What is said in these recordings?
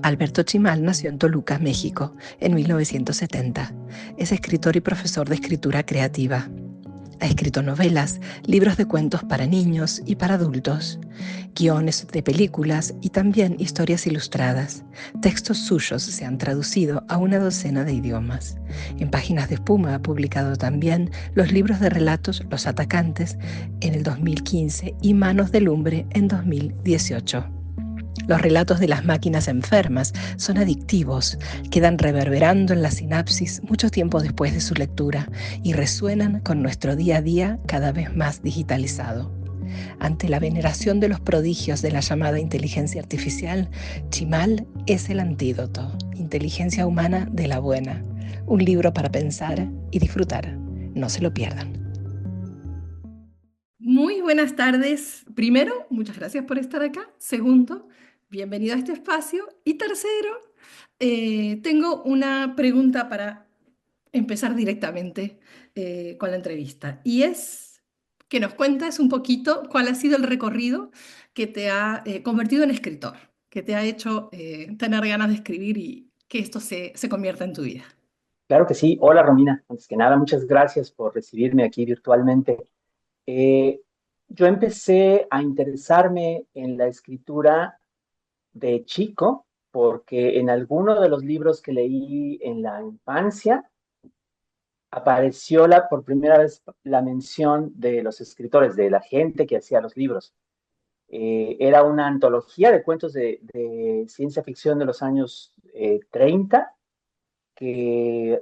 Alberto Chimal nació en Toluca, México, en 1970. Es escritor y profesor de escritura creativa. Ha escrito novelas, libros de cuentos para niños y para adultos, guiones de películas y también historias ilustradas. Textos suyos se han traducido a una docena de idiomas. En Páginas de Espuma ha publicado también los libros de relatos Los Atacantes en el 2015 y Manos de Lumbre en 2018. Los relatos de las máquinas enfermas son adictivos, quedan reverberando en la sinapsis mucho tiempo después de su lectura y resuenan con nuestro día a día cada vez más digitalizado. Ante la veneración de los prodigios de la llamada inteligencia artificial, Chimal es el antídoto, inteligencia humana de la buena. Un libro para pensar y disfrutar. No se lo pierdan. Muy buenas tardes. Primero, muchas gracias por estar acá. Segundo, bienvenido a este espacio. Y tercero, tengo una pregunta para empezar directamente con la entrevista. Y es que nos cuentes un poquito cuál ha sido el recorrido que te ha convertido en escritor, que te ha hecho tener ganas de escribir y que esto se convierta en tu vida. Claro que sí. Hola, Romina. Antes que nada, muchas gracias por recibirme aquí virtualmente. Eh, yo empecé a interesarme en la escritura de chico porque en alguno de los libros que leí en la infancia apareció por primera vez la mención de los escritores, de la gente que hacía los libros. Era una antología de cuentos de ciencia ficción de los años 30 que,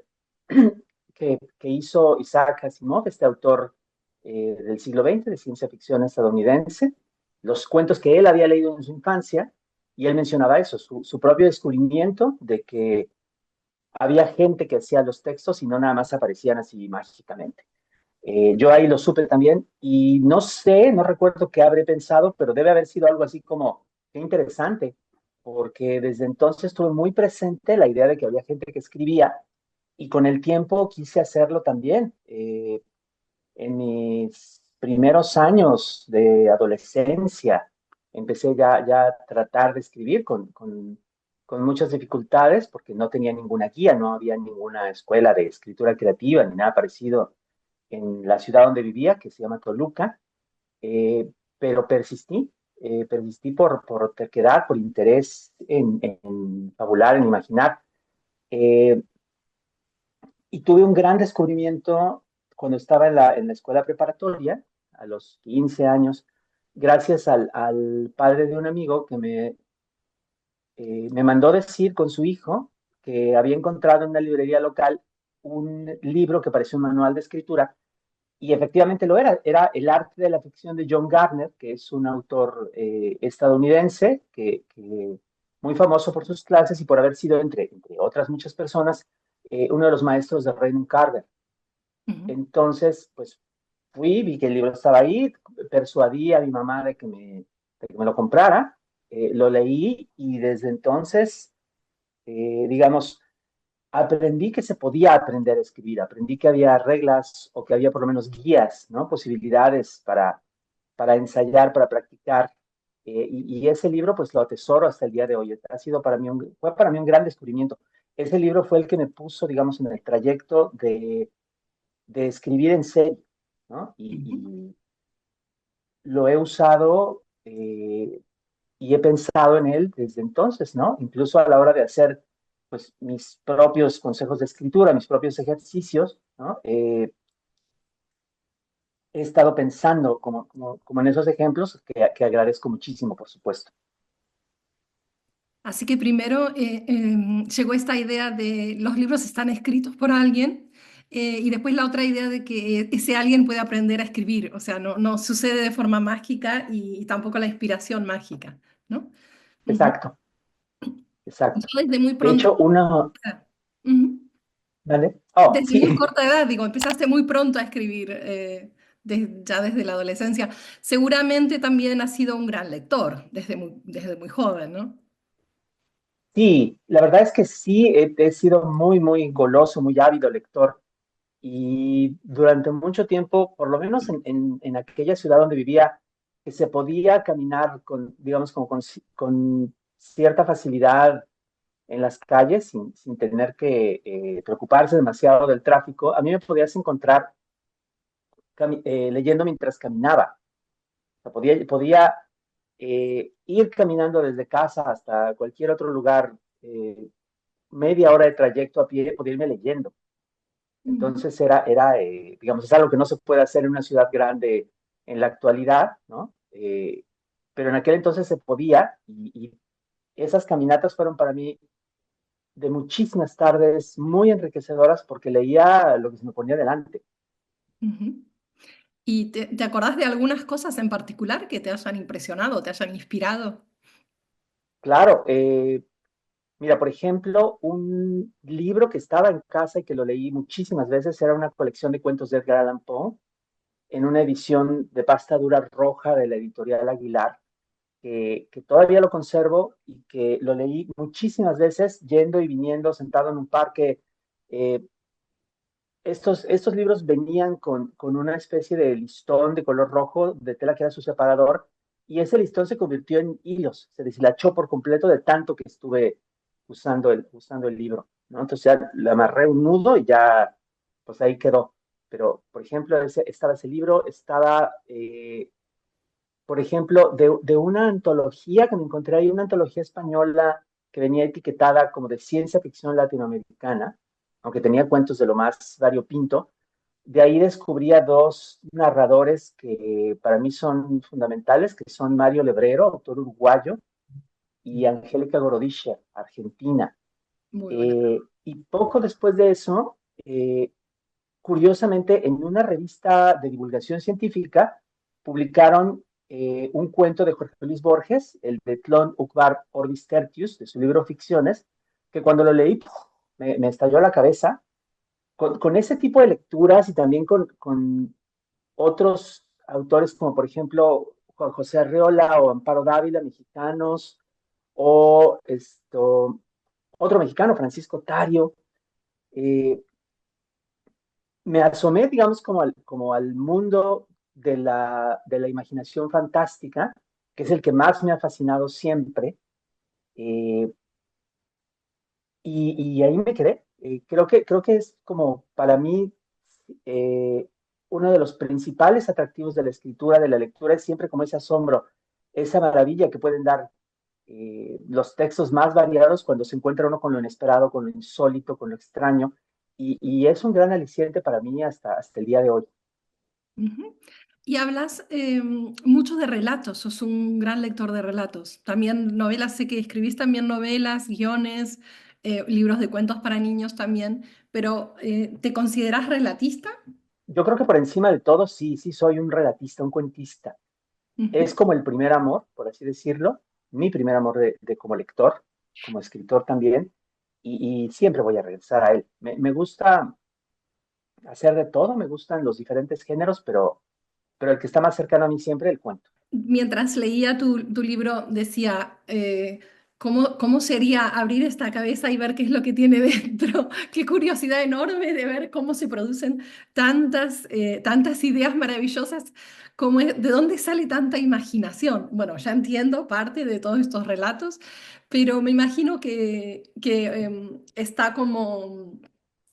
que hizo Isaac Asimov, este autor del siglo XX de ciencia ficción estadounidense, los cuentos que él había leído en su infancia, y él mencionaba eso, su propio descubrimiento de que había gente que hacía los textos y no nada más aparecían así mágicamente. Yo ahí lo supe también y no sé, no recuerdo qué habré pensado, pero debe haber sido algo así como, qué interesante, porque desde entonces tuve muy presente la idea de que había gente que escribía y con el tiempo quise hacerlo también. En mis primeros años de adolescencia empecé ya a tratar de escribir con muchas dificultades porque no tenía ninguna guía, no había ninguna escuela de escritura creativa ni nada parecido en la ciudad donde vivía, que se llama Toluca, pero persistí por terquedad, por interés en fabular, en imaginar. Eh, y tuve un gran descubrimiento cuando estaba en la escuela preparatoria, a los 15 años, gracias al padre de un amigo que me mandó decir con su hijo que había encontrado en una librería local un libro que parecía un manual de escritura, y efectivamente lo era El arte de la ficción de John Gardner, que es un autor estadounidense que muy famoso por sus clases y por haber sido, entre otras muchas personas, uno de los maestros de Raymond Carver. Ujú. Entonces, pues fui, vi que el libro estaba ahí, persuadí a mi mamá de que me lo comprara, lo leí y desde entonces, digamos, aprendí que se podía aprender a escribir, aprendí que había reglas o que había por lo menos guías, ¿no? Posibilidades para ensayar, para practicar. Y ese libro, pues lo atesoro hasta el día de hoy. Fue para mí un gran descubrimiento. Ese libro fue el que me puso, digamos, en el trayecto de escribir en serio, ¿no? Ujú. Y lo he usado y he pensado en él desde entonces, ¿no? Incluso a la hora de hacer pues mis propios consejos de escritura, mis propios ejercicios, ¿no? He estado pensando como en esos ejemplos que agradezco muchísimo, por supuesto. Así que primero llegó esta idea de los libros están escritos por alguien y después la otra idea de que ese alguien puede aprender a escribir, o sea, no sucede de forma mágica y tampoco la inspiración mágica, ¿no? Ujú. Exacto, exacto. Yo desde muy De pronto, hecho, ujú, ¿vale? Oh, desde sí. muy corta edad, digo, empezaste muy pronto a escribir, ya desde la adolescencia. Seguramente también has sido un gran lector desde muy joven, ¿no? Sí, la verdad es que sí, he sido muy, muy goloso, muy ávido lector. y durante mucho tiempo, por lo menos en aquella ciudad donde vivía, que se podía caminar con, digamos, como con cierta facilidad en las calles sin tener que preocuparse demasiado del tráfico, a mí me podías encontrar leyendo mientras caminaba. O sea, podía ir caminando desde casa hasta cualquier otro lugar, media hora de trayecto a pie, podía irme leyendo. Ujú, Entonces digamos, es algo que no se puede hacer en una ciudad grande en la actualidad, ¿no? Pero en aquel entonces se podía y esas caminatas fueron para mí de muchísimas tardes muy enriquecedoras porque leía lo que se me ponía delante. ujú. ¿Y te acordás de algunas cosas en particular que te hayan impresionado, te hayan inspirado? Claro, mira, por ejemplo, un libro que estaba en casa y que lo leí muchísimas veces era una colección de cuentos de Edgar Allan Poe en una edición de pasta dura roja de la editorial Aguilar, que todavía lo conservo y que lo leí muchísimas veces yendo y viniendo, sentado en un parque. Eh, estos libros venían con una especie de listón de color rojo de tela que era su separador y ese listón se convirtió en hilos, se deshilachó por completo de tanto que estuve usando el libro, ¿no? Entonces ya le amarré un nudo y ya, pues ahí quedó. Pero, por ejemplo, estaba ese libro, estaba, por ejemplo, de una antología que me encontré ahí, una antología española que venía etiquetada como de ciencia ficción latinoamericana, aunque tenía cuentos de lo más variopinto. De ahí descubrí a dos narradores que para mí son fundamentales, que son Mario Lebrero, autor uruguayo, y Angélica Gorodischer, argentina. Muy buena. Y poco después de eso, curiosamente, en una revista de divulgación científica, publicaron un cuento de Jorge Luis Borges, el de Tlön Uqbar Orbis Tertius, de su libro Ficciones, que cuando lo leí me estalló la cabeza. Con ese tipo de lecturas y también con otros autores como por ejemplo Juan José Arreola o Amparo Dávila, mexicanos, o otro mexicano, Francisco Tario, eh, me asomé, digamos, como al mundo de la imaginación fantástica, que es el que más me ha fascinado siempre, eh, y ahí me quedé. Creo que es como para mí eh, uno de los principales atractivos de la escritura, de la lectura, es siempre como ese asombro, esa maravilla que pueden dar los textos más variados cuando se encuentra uno con lo inesperado, con lo insólito, con lo extraño, y es un gran aliciente para mí hasta el día de hoy. Ujú. Y hablas mucho de relatos, sos un gran lector de relatos. También novelas, sé que escribís también novelas, guiones, libros de cuentos para niños también, pero ¿te consideras relatista? Yo creo que por encima de todo, sí, sí soy un relatista, un cuentista. Ujú, Es como el primer amor, por así decirlo, mi primer amor de como lector, como escritor también, y siempre voy a regresar a él. Me gusta hacer de todo, me gustan los diferentes géneros, pero el que está más cercano a mí siempre, el cuento. mientras leía tu libro, decía, ¿cómo sería abrir esta cabeza y ver qué es lo que tiene dentro? Qué curiosidad enorme de ver cómo se producen tantas ideas maravillosas, de dónde sale tanta imaginación. Bueno, ya entiendo parte de todos estos relatos, pero me imagino que está como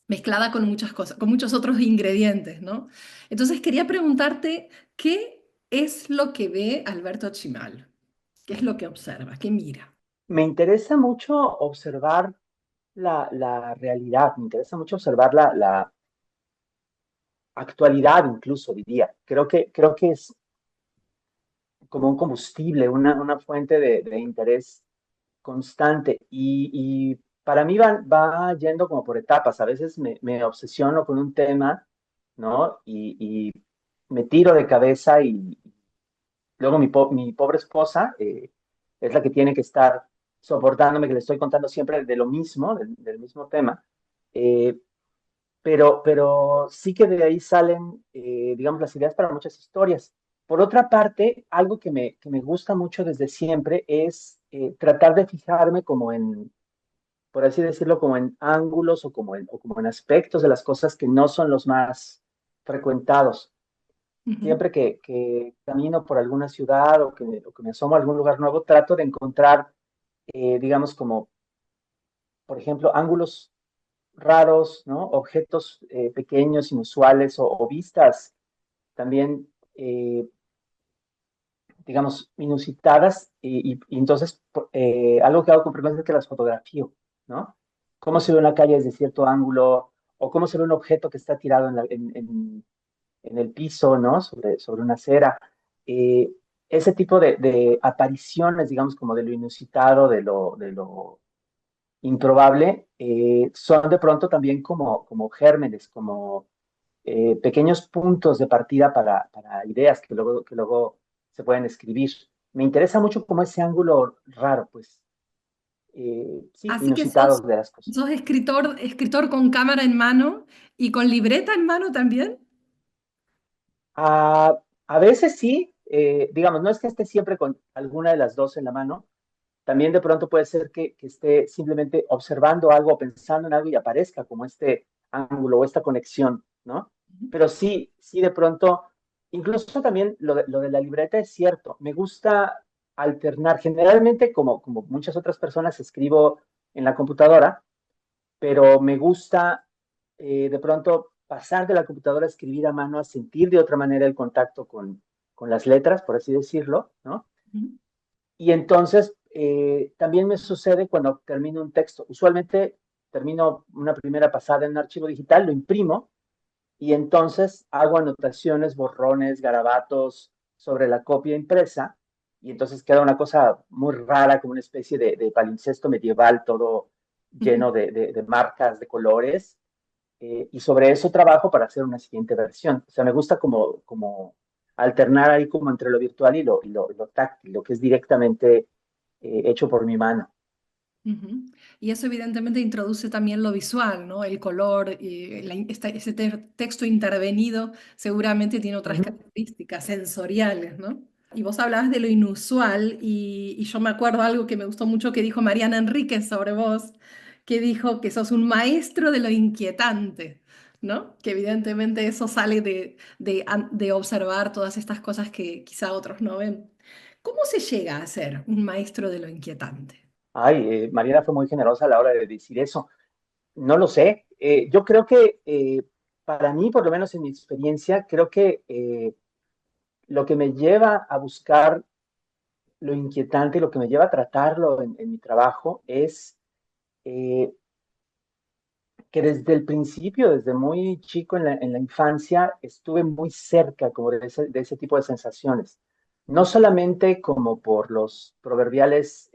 mezclada con muchas cosas, con muchos otros ingredientes, ¿no? Entonces quería preguntarte, ¿qué es lo que ve Alberto Chimal? ¿Qué es lo que observa? ¿Qué mira? Me interesa mucho observar la realidad, me interesa mucho observar la actualidad incluso, diría. Creo que es como un combustible, una fuente de interés constante y para mí va yendo como por etapas. A veces me obsesiono con un tema, ¿no? Y me tiro de cabeza y luego mi pobre esposa es la que tiene que estar soportándome, que le estoy contando siempre de lo mismo, del mismo tema. Eh, pero sí que de ahí salen, digamos, las ideas para muchas historias. Por otra parte, algo que me gusta mucho desde siempre es tratar de fijarme como por así decirlo, como en ángulos o como en aspectos de las cosas que no son los más frecuentados. Ujú. Siempre que camino por alguna ciudad o que me asomo a algún lugar nuevo, trato de encontrar, digamos, como, por ejemplo, ángulos raros, ¿no? Objetos pequeños, inusuales o vistas también, digamos, inusitadas. Y entonces, algo que hago con frecuencia es que las fotografío, ¿no? Cómo se ve una calle desde cierto ángulo o cómo se ve un objeto que está tirado en el piso, ¿no? Sobre una acera. Eh, Ese tipo de apariciones, digamos, como de lo inusitado, de lo improbable, son de pronto también como gérmenes, como pequeños puntos de partida para ideas que luego se pueden escribir. Me interesa mucho como ese ángulo raro, pues, sí, Así que inusitado de las cosas. sos escritor, escritor con cámara en mano y con libreta en mano también. A veces sí, digamos, no es que esté siempre con alguna de las dos en la mano. También de pronto puede ser que esté simplemente observando algo, pensando en algo y aparezca como este ángulo o esta conexión, ¿no? Pero sí, sí de pronto, incluso también lo de la libreta es cierto, me gusta alternar, generalmente como muchas otras personas escribo en la computadora, pero me gusta de pronto pasar de la computadora a escribir a mano, a sentir de otra manera el contacto con las letras, por así decirlo, ¿no? Ujú. Y entonces también me sucede cuando termino un texto. Usualmente termino una primera pasada en un archivo digital, lo imprimo y entonces hago anotaciones, borrones, garabatos sobre la copia impresa y entonces queda una cosa muy rara, como una especie de palimpsesto medieval, todo Ujú. lleno de marcas, de colores. Y sobre eso trabajo para hacer una siguiente versión. O sea, me gusta como alternar ahí como entre lo virtual y lo táctil, lo que es directamente hecho por mi mano. Ujú. Y eso evidentemente introduce también lo visual, ¿no? El color, y ese texto intervenido seguramente tiene otras Ujú. características sensoriales, ¿no? Y vos hablabas de lo inusual y yo me acuerdo algo que me gustó mucho que dijo Mariana Enríquez sobre vos, que dijo que sos un maestro de lo inquietante, ¿no? Que evidentemente eso sale de observar todas estas cosas que quizá otros no ven. ¿Cómo se llega a ser un maestro de lo inquietante? Ay, Mariana fue muy generosa a la hora de decir eso. No lo sé. Yo creo que para mí, por lo menos en mi experiencia, creo que lo que me lleva a buscar lo inquietante, lo que me lleva a tratarlo en mi trabajo es eh, que desde el principio, desde muy chico en la infancia, estuve muy cerca como de ese tipo de sensaciones. No solamente como por los proverbiales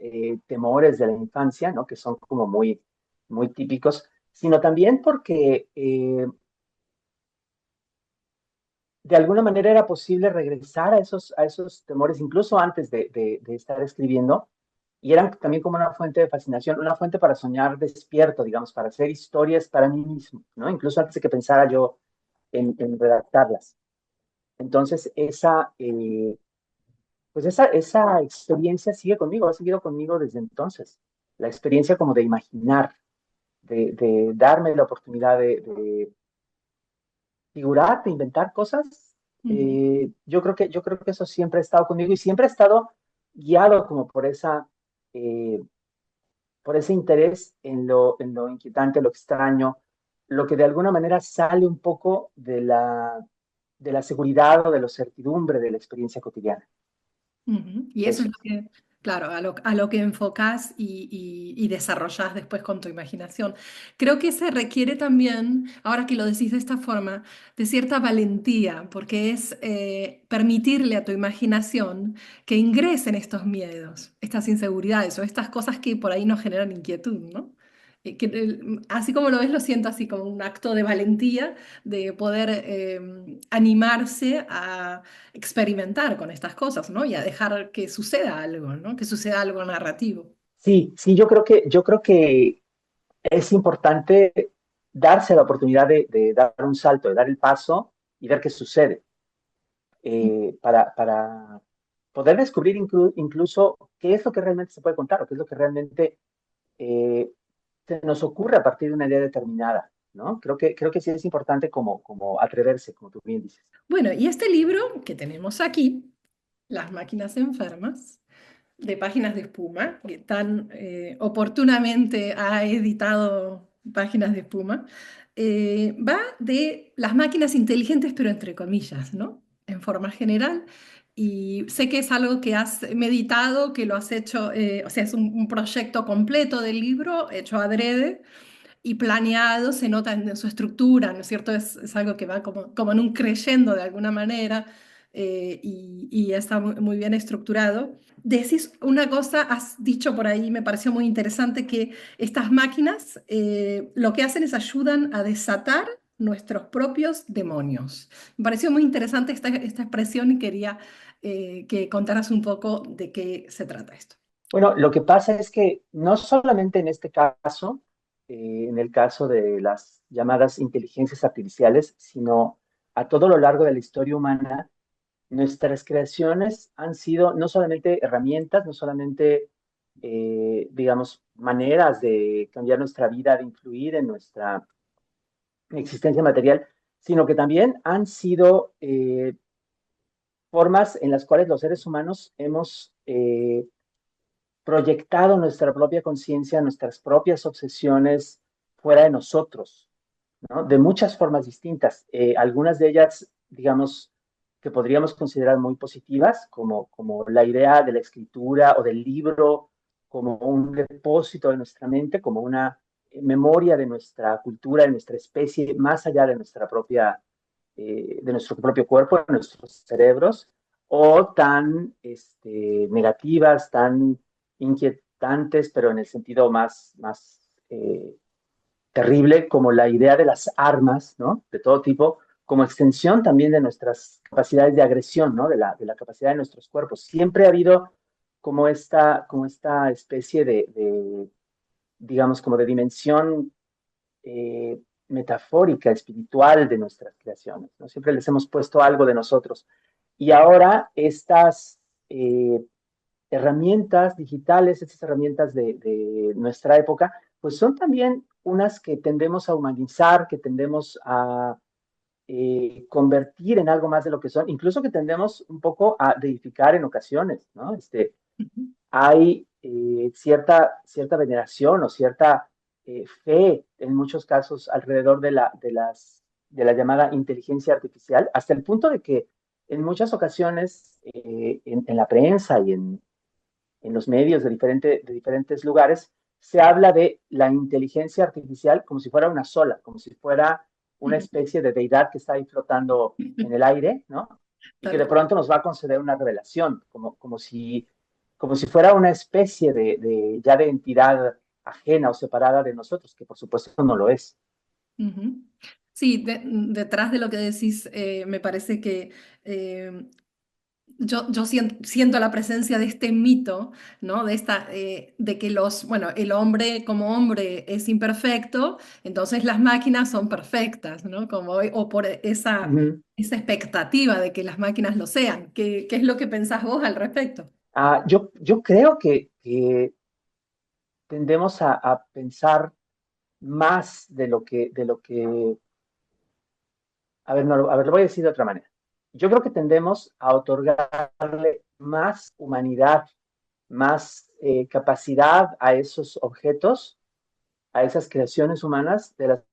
temores de la infancia, ¿no? Que son como muy típicos, sino también porque de alguna manera era posible regresar a esos temores, incluso antes de estar escribiendo, y eran también como una fuente de fascinación, una fuente para soñar despierto, digamos, para hacer historias para mí mismo, ¿no? Incluso antes de que pensara yo en redactarlas. Entonces, pues esa experiencia sigue conmigo, ha seguido conmigo desde entonces. La experiencia como de imaginar, de darme la oportunidad de figurar, de inventar cosas. Ujú. Yo creo que eso siempre ha estado conmigo y siempre ha estado guiado como eh, por ese interés en lo inquietante, lo extraño, lo que de alguna manera sale un poco de la seguridad o de la certidumbre de la experiencia cotidiana. Ujú. Y eso es Eso. lo que, claro, a lo que enfocás y desarrollás después con tu imaginación. Creo que se requiere también, ahora que lo decís de esta forma, de cierta valentía, porque es permitirle a tu imaginación que ingresen estos miedos, estas inseguridades o estas cosas que por ahí nos generan inquietud, ¿no? Así como lo ves, lo siento así como un acto de valentía de poder animarse a experimentar con estas cosas, ¿no? Y a dejar que suceda algo, ¿no? Que suceda algo narrativo. Sí, sí, yo creo que es importante darse la oportunidad de dar un salto, de dar el paso y ver qué sucede. Para poder descubrir incluso qué es lo que realmente se puede contar o qué es lo que realmente eh, se nos ocurre a partir de una idea determinada, ¿no? Creo que sí es importante como atreverse, como tú bien dices. Bueno, y este libro que tenemos aquí, Las máquinas enfermas, de Páginas de Espuma, que tan oportunamente ha editado Páginas de Espuma, va de las máquinas inteligentes, pero entre comillas, ¿no? En forma general. Y sé que es algo que has meditado, que lo has hecho, o sea, es un proyecto completo del libro, hecho adrede y planeado, se nota en su estructura, ¿no es cierto? Es algo que va como en un creyendo de alguna manera, y está muy bien estructurado. Decís una cosa, has dicho por ahí, me pareció muy interesante, que estas máquinas lo que hacen es ayudan a desatar nuestros propios demonios. Me pareció muy interesante esta expresión y quería que contaras un poco de qué se trata esto. Bueno, lo que pasa es que no solamente en este caso, en el caso de las llamadas inteligencias artificiales, sino a todo lo largo de la historia humana, nuestras creaciones han sido no solamente herramientas, no solamente, digamos, maneras de cambiar nuestra vida, de influir en nuestra existencia material, sino que también han sido formas en las cuales los seres humanos hemos proyectado nuestra propia conciencia, nuestras propias obsesiones fuera de nosotros, ¿no? De muchas formas distintas. Algunas de ellas, digamos, que podríamos considerar muy positivas, como la idea de la escritura o del libro, como un depósito de nuestra mente, como una memoria de nuestra cultura, de nuestra especie, más allá de nuestra propia, de nuestro propio cuerpo, de nuestros cerebros, o tan negativas, tan inquietantes, pero en el sentido más terrible, como la idea de las armas, ¿no? De todo tipo, como extensión también de nuestras capacidades de agresión, ¿no? De la capacidad de nuestros cuerpos. Siempre ha habido como esta especie digamos, como de dimensión eh, metafórica, espiritual de nuestras creaciones, ¿no? Siempre les hemos puesto algo de nosotros. Y ahora estas herramientas digitales, estas herramientas de nuestra época, pues son también unas que tendemos a humanizar, que tendemos a convertir en algo más de lo que son, incluso que tendemos un poco a deificar en ocasiones, ¿no? Hay cierta veneración o cierta fe en muchos casos alrededor de la llamada inteligencia artificial, hasta el punto de que en muchas ocasiones en la prensa y en los medios de diferentes lugares, se habla de la inteligencia artificial como si fuera una sola, como si fuera una especie de deidad que está ahí flotando en el aire, ¿no? Y que Tal de cual. pronto nos va a conceder una revelación, como si fuera una especie ya de entidad ajena o separada de nosotros, que por supuesto no lo es. Ujú. Sí, detrás de lo que decís, me parece que yo siento la presencia de este mito, ¿no? De que bueno, el hombre como hombre es imperfecto, entonces las máquinas son perfectas, ¿no? O por Ujú. esa expectativa de que las máquinas lo sean. ¿Qué es lo que pensás vos al respecto? Yo creo que tendemos a pensar más de lo que a ver, no, a ver, lo voy a decir de otra manera. Yo creo que tendemos a otorgarle más humanidad, más capacidad a esos objetos, a esas creaciones humanas de las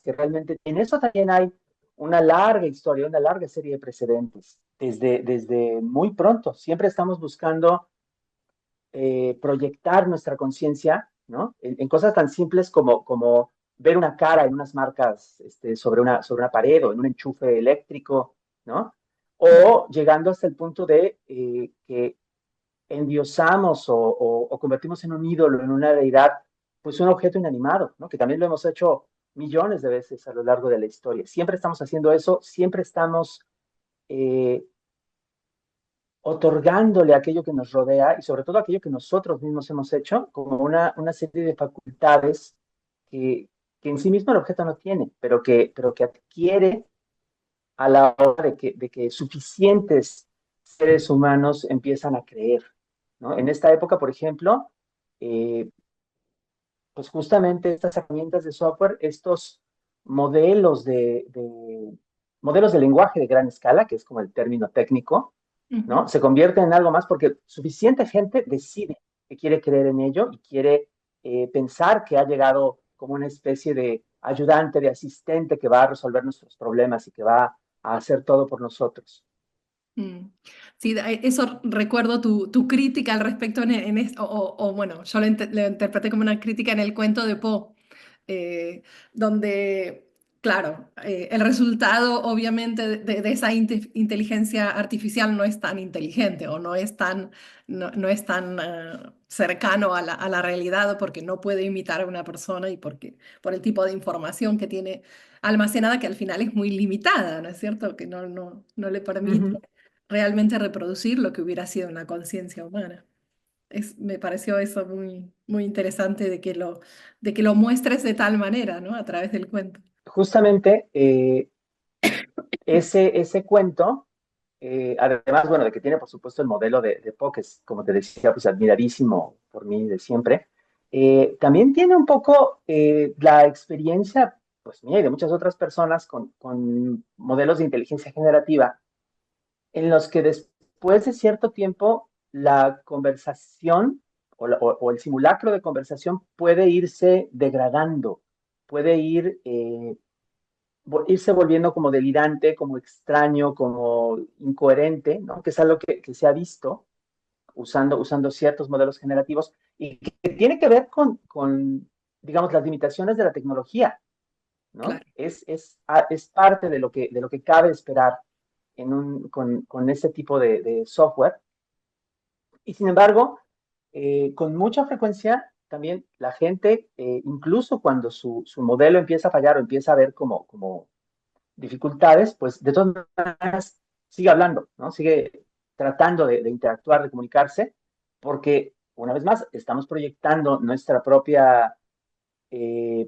que realmente... En eso también hay una larga historia, una larga serie de precedentes. Desde muy pronto, siempre estamos buscando proyectar nuestra conciencia, ¿no? En cosas tan simples como ver una cara en unas marcas sobre una pared o en un enchufe eléctrico, ¿no? O llegando hasta el punto de que endiosamos o convertimos en un ídolo, en una deidad, pues un objeto inanimado, ¿no? Que también lo hemos hecho millones de veces a lo largo de la historia. Siempre estamos haciendo eso, siempre estamos eh, otorgándole aquello que nos rodea y sobre todo aquello que nosotros mismos hemos hecho, como una serie de facultades que, que en sí mismo el objeto no tiene, pero que adquiere a la hora de que suficientes seres humanos empiezan a creer, ¿no? En esta época, por ejemplo, eh, pues justamente estas herramientas de software, estos modelos modelos de lenguaje de gran escala, que es como el término técnico, ¿no? Ujú. Se convierten en algo más porque suficiente gente decide que quiere creer en ello y quiere pensar que ha llegado como una especie de ayudante, de asistente que va a resolver nuestros problemas y que va a hacer todo por nosotros. Mm. Sí, eso recuerdo tu crítica al respecto o bueno, yo lo interpreté como una crítica en el cuento de Poe, donde, claro, el resultado obviamente de esa inteligencia artificial no es tan inteligente o no es tan cercano a la realidad porque no puede imitar a una persona y por el tipo de información que tiene almacenada que al final es muy limitada, ¿no es cierto? Que no le permite Ujú. realmente reproducir lo que hubiera sido una conciencia humana. Me pareció eso muy interesante de que lo muestres de tal manera, ¿no? A través del cuento. Justamente ese cuento, además, bueno, de que tiene por supuesto el modelo de Poe, que es, como te decía, pues admiradísimo por mí de siempre, también tiene un poco la experiencia, pues mía y de muchas otras personas con modelos de inteligencia generativa, en los que después de cierto tiempo la conversación o el simulacro de conversación puede irse degradando, puede irse volviendo como delirante, como extraño, como incoherente, ¿no? Que es algo que se ha visto usando ciertos modelos generativos y que tiene que ver digamos, las limitaciones de la tecnología, ¿no? Claro. Es parte de lo que cabe esperar con ese tipo de software. Y sin embargo, con mucha frecuencia también la gente, incluso cuando su modelo empieza a fallar o empieza a ver como dificultades, pues de todas maneras sigue hablando, ¿no? Sigue tratando de interactuar, de comunicarse, porque una vez más estamos proyectando nuestra propia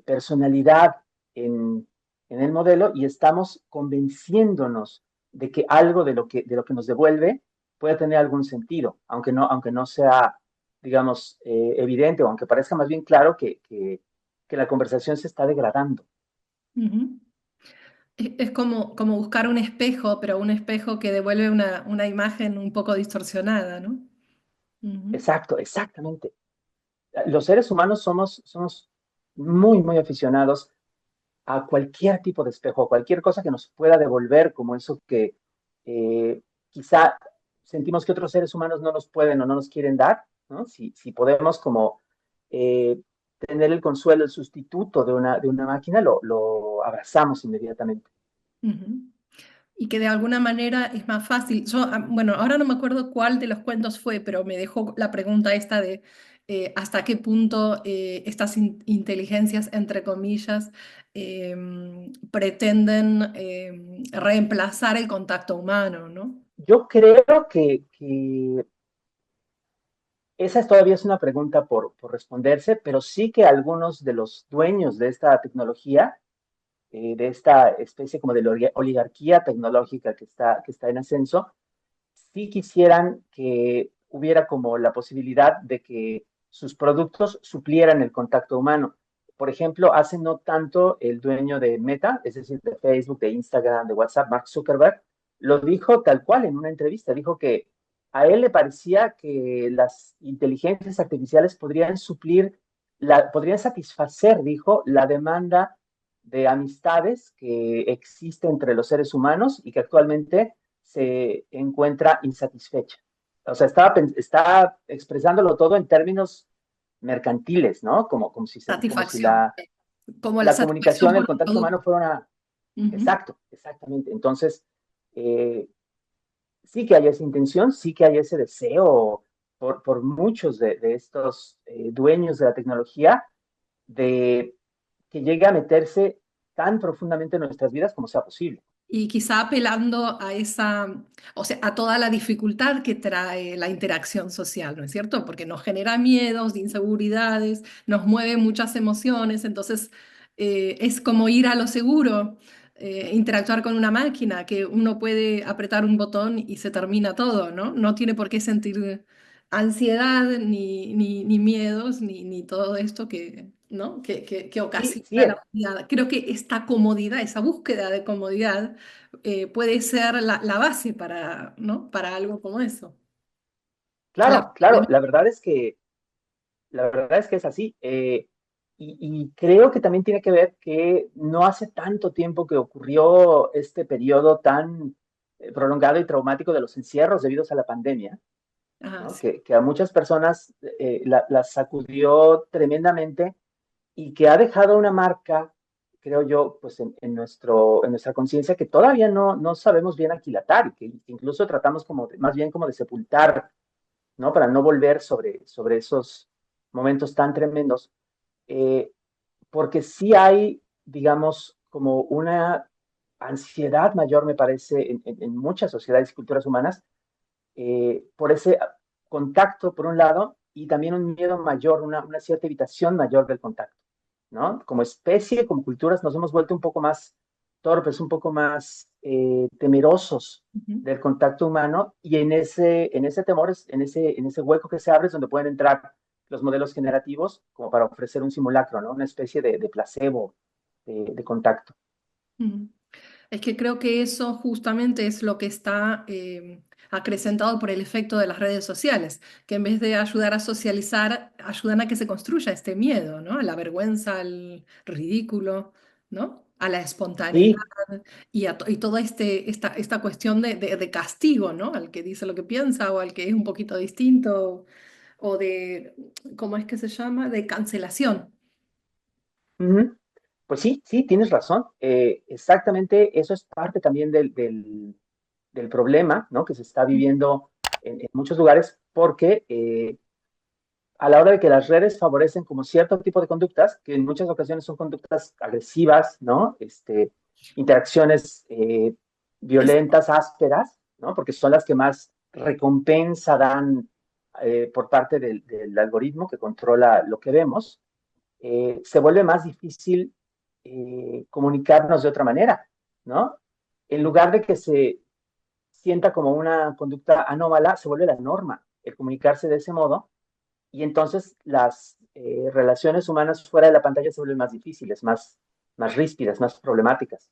personalidad en el modelo y estamos convenciéndonos de que algo de lo que nos devuelve puede tener algún sentido, aunque no sea, digamos, evidente o aunque parezca más bien claro que la conversación se está degradando. Ujú. Es como buscar un espejo, pero un espejo que devuelve una imagen un poco distorsionada, ¿no? Ujú. Exacto, exactamente. Los seres humanos somos muy, muy aficionados a cualquier tipo de espejo, a cualquier cosa que nos pueda devolver como eso que quizá sentimos que otros seres humanos no nos pueden o no nos quieren dar, ¿no? Si podemos como eh, tener el consuelo, el sustituto de una máquina, lo abrazamos inmediatamente. Ujú. Y que de alguna manera es más fácil. Bueno, ahora no me acuerdo cuál de los cuentos fue, pero me dejó la pregunta esta de hasta qué punto estas inteligencias, entre comillas, pretenden reemplazar el contacto humano, ¿no? Yo creo que esa todavía es una pregunta por responderse, pero sí que algunos de los dueños de esta tecnología, de esta especie como de la oligarquía tecnológica que está en ascenso, sí quisieran que hubiera como la posibilidad de que sus productos suplieran el contacto humano. Por ejemplo, hace no tanto el dueño de Meta, es decir, de Facebook, de Instagram, de WhatsApp, Mark Zuckerberg, lo dijo tal cual en una entrevista. Dijo que a él le parecía que las inteligencias artificiales podrían podrían satisfacer, dijo, la demanda de amistades que existe entre los seres humanos y que actualmente se encuentra insatisfecha. O sea, está expresándolo todo en términos mercantiles, ¿no? Como si Satisfacción. Como la la satisfacción comunicación, el por un contacto producto. humano fuera una... Ujú. Exacto, exactamente. Entonces, eh, sí que hay esa intención, sí que hay ese deseo por muchos de estos dueños de la tecnología de que llegue a meterse tan profundamente en nuestras vidas como sea posible. Y quizá apelando a o sea, a toda la dificultad que trae la interacción social, ¿no es cierto? Porque nos genera miedos, inseguridades, nos mueve muchas emociones, entonces es como ir a lo seguro, interactuar con una máquina, que uno puede apretar un botón y se termina todo, ¿no? No tiene por qué sentir ansiedad, ni miedos, ni todo esto ¿no? Que Sí, ocasiona sí, la unidad. Creo que esta comodidad, esa búsqueda de comodidad, puede ser la base para, ¿no? Para algo como eso. claro, claro, Lamentablemente. la verdad es que es así. Y creo que también tiene que ver que no hace tanto tiempo que ocurrió este periodo tan prolongado y traumático de los encierros debidos a la pandemia, Ah, ¿no? sí. Que a muchas personas las sacudió tremendamente y que ha dejado una marca, creo yo, pues en nuestra conciencia que todavía no sabemos bien aquilatar y que incluso tratamos más bien como de sepultar, ¿no? Para no volver sobre esos momentos tan tremendos, eh, porque sí hay, digamos, como una ansiedad mayor, me parece, en muchas sociedades y culturas humanas, por ese contacto, por un lado, y también un miedo mayor, una cierta evitación mayor del contacto, ¿no? Como especie, como culturas, nos hemos vuelto un poco más torpes, un poco más temerosos Ujú. del contacto humano, y en ese temor, en ese hueco que se abre es donde pueden entrar los modelos generativos como para ofrecer un simulacro, ¿no? Una especie de placebo de contacto. Ujú. Es que creo que eso justamente es lo que está acrecentado por el efecto de las redes sociales, que en vez de ayudar a socializar, ayudan a que se construya este miedo, ¿no? A la vergüenza, al ridículo, ¿no? A la espontaneidad Sí. y toda esta cuestión de castigo, ¿no? Al que dice lo que piensa o al que es un poquito distinto o de, ¿cómo es que se llama? De cancelación. Ujú. Pues sí, sí, tienes razón. Exactamente, eso es parte también del problema, ¿no? Que se está viviendo en muchos lugares, porque a la hora de que las redes favorecen como cierto tipo de conductas, que en muchas ocasiones son conductas agresivas, ¿no? Interacciones Es, violentas, ásperas, ¿no? Porque son las que más recompensa dan por parte del algoritmo que controla lo que vemos. Se vuelve más difícil comunicarnos de otra manera, ¿no? En lugar de que se sienta como una conducta anómala, se vuelve la norma el comunicarse de ese modo, y entonces las relaciones humanas fuera de la pantalla se vuelven más difíciles, más ríspidas, más problemáticas.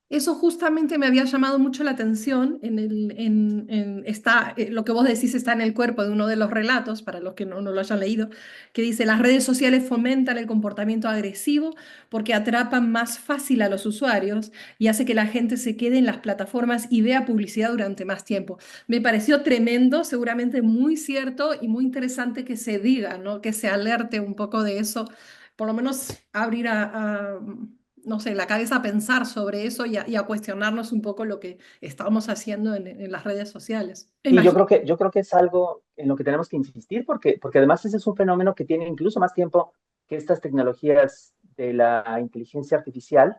Eso justamente me había llamado mucho la atención lo que vos decís está en el cuerpo de uno de los relatos, para los que no lo hayan leído, que dice, las redes sociales fomentan el comportamiento agresivo porque atrapan más fácil a los usuarios y hace que la gente se quede en las plataformas y vea publicidad durante más tiempo. Me pareció tremendo, seguramente muy cierto y muy interesante que se diga, ¿no? Que se alerte un poco de eso, por lo menos abrir no sé, la cabeza a pensar sobre eso y a cuestionarnos un poco lo que estamos haciendo en las redes sociales. Sí, yo Imagino. creo que, yo creo que es algo en lo que tenemos que insistir, porque además ese es un fenómeno que tiene incluso más tiempo que estas tecnologías de la inteligencia artificial,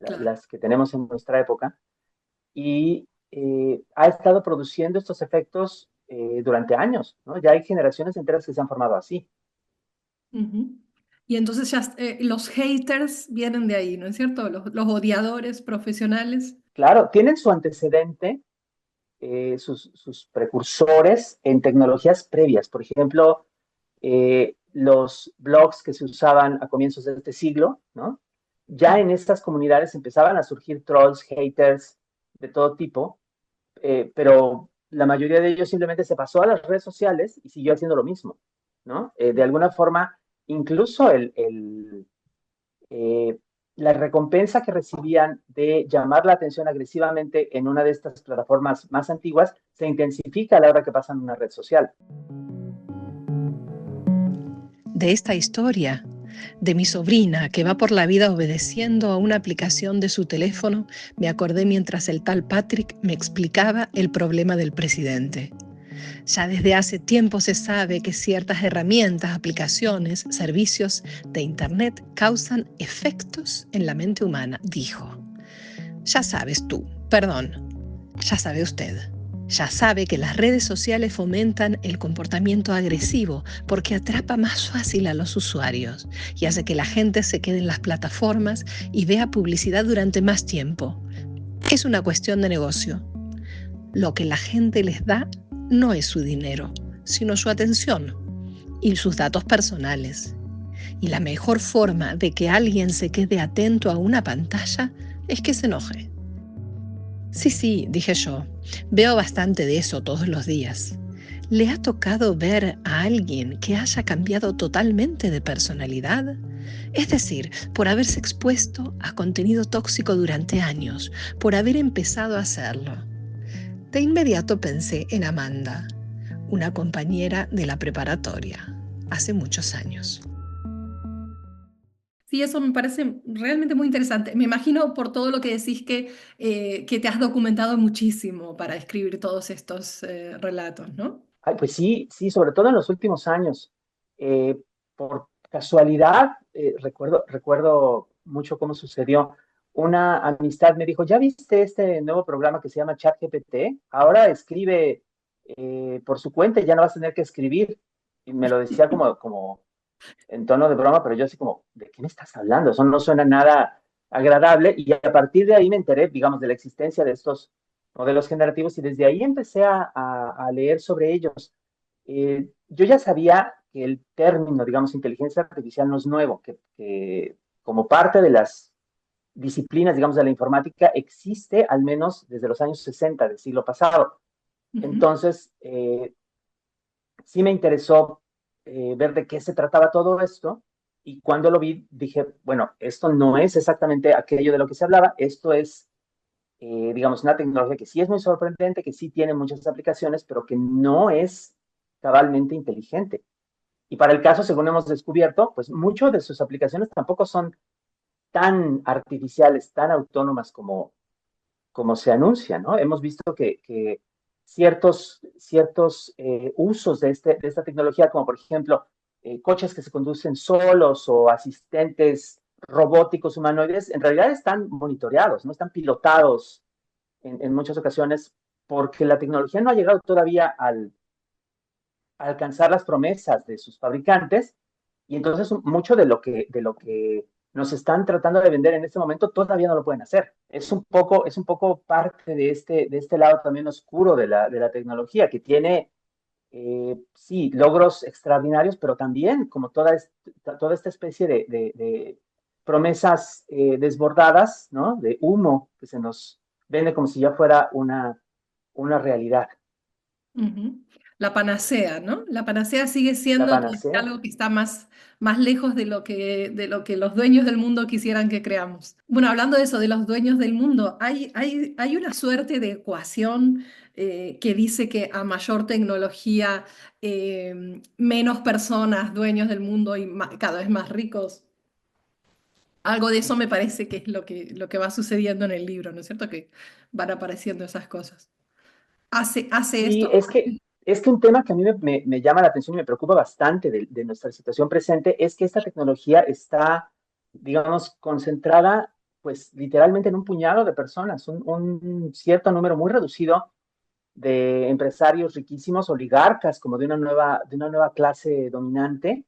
Claro. las que tenemos en nuestra época, y ha estado produciendo estos efectos durante años, ¿no? Ya hay generaciones enteras que se han formado así. Ujú. Y entonces ya los haters vienen de ahí, ¿no es cierto? Los odiadores profesionales. Claro, tienen su antecedente, sus precursores en tecnologías previas. Por ejemplo, los blogs que se usaban a comienzos de este siglo, ¿no? Ya en estas comunidades empezaban a surgir trolls, haters de todo tipo, pero la mayoría de ellos simplemente se pasó a las redes sociales y siguió haciendo lo mismo, ¿no? De alguna forma, incluso eh, la recompensa que recibían de llamar la atención agresivamente en una de estas plataformas más antiguas se intensifica a la hora que pasan una red social. De esta historia, de mi sobrina que va por la vida obedeciendo a una aplicación de su teléfono, me acordé mientras el tal Patrick me explicaba el problema del presidente. Ya desde hace tiempo se sabe que ciertas herramientas, aplicaciones, servicios de Internet causan efectos en la mente humana, dijo. Ya sabes tú, perdón, ya sabe usted. Ya sabe que las redes sociales fomentan el comportamiento agresivo porque atrapa más fácil a los usuarios y hace que la gente se quede en las plataformas y vea publicidad durante más tiempo. Es una cuestión de negocio. Lo que la gente les da no es su dinero, sino su atención y sus datos personales. Y la mejor forma de que alguien se quede atento a una pantalla es que se enoje. Sí, dije yo, veo bastante de eso todos los días. ¿Le ha tocado ver a alguien que haya cambiado totalmente de personalidad? Es decir, por haberse expuesto a contenido tóxico durante años, por haber empezado a hacerlo. De inmediato pensé en Amanda, una compañera de la preparatoria, hace muchos años. Sí, eso me parece realmente muy interesante. Me imagino por todo lo que decís que te has documentado muchísimo para escribir todos estos relatos, ¿no? Ay, pues sí, sí, sobre todo en los últimos años. Eh, por casualidad, recuerdo mucho cómo sucedió. Una amistad me dijo, ¿ya viste este nuevo programa que se llama ChatGPT? Ahora escribe por su cuenta y ya no vas a tener que escribir. Y me lo decía como en tono de broma, pero yo así como, ¿de qué me estás hablando? Eso no suena nada agradable. Y a partir de ahí me enteré, digamos, de la existencia de estos modelos generativos y desde ahí empecé a leer sobre ellos. Yo ya sabía que el término, digamos, inteligencia artificial no es nuevo, que como parte de las disciplinas, digamos, de la informática existe al menos desde los años 60 del siglo pasado. Ujú. Entonces, sí me interesó ver de qué se trataba todo esto y cuando lo vi dije, bueno, esto no es exactamente aquello de lo que se hablaba, esto es, digamos, una tecnología que sí es muy sorprendente, que sí tiene muchas aplicaciones, pero que no es cabalmente inteligente. Y para el caso, según hemos descubierto, pues muchas de sus aplicaciones tampoco son tan artificiales, tan autónomas como se anuncia, ¿no? Hemos visto que ciertos usos de esta tecnología, como por ejemplo coches que se conducen solos o asistentes robóticos humanoides, en realidad están monitoreados, no están pilotados en muchas ocasiones porque la tecnología no ha llegado todavía a alcanzar las promesas de sus fabricantes y entonces mucho de lo que nos están tratando de vender en este momento todavía no lo pueden hacer. Es un poco parte de este lado también oscuro de la tecnología, que tiene, sí, logros extraordinarios, pero también como toda esta especie de promesas desbordadas, ¿no? De humo que se nos vende como si ya fuera una realidad. Ujú. La panacea, ¿no? La panacea sigue La siendo panacea. algo que está más lejos de lo que los dueños del mundo quisieran que creamos. Bueno, hablando de eso, de los dueños del mundo, hay una suerte de ecuación que dice que a mayor tecnología, menos personas dueños del mundo y cada vez más ricos. Algo de eso me parece que es lo que va sucediendo en el libro, ¿no es cierto? Que van apareciendo esas cosas. Hace Sí, esto. es que un tema que a mí me llama la atención y me preocupa bastante de nuestra situación presente es que esta tecnología está, digamos, concentrada, pues literalmente en un puñado de personas, un cierto número muy reducido de empresarios riquísimos, oligarcas, como de una nueva clase dominante,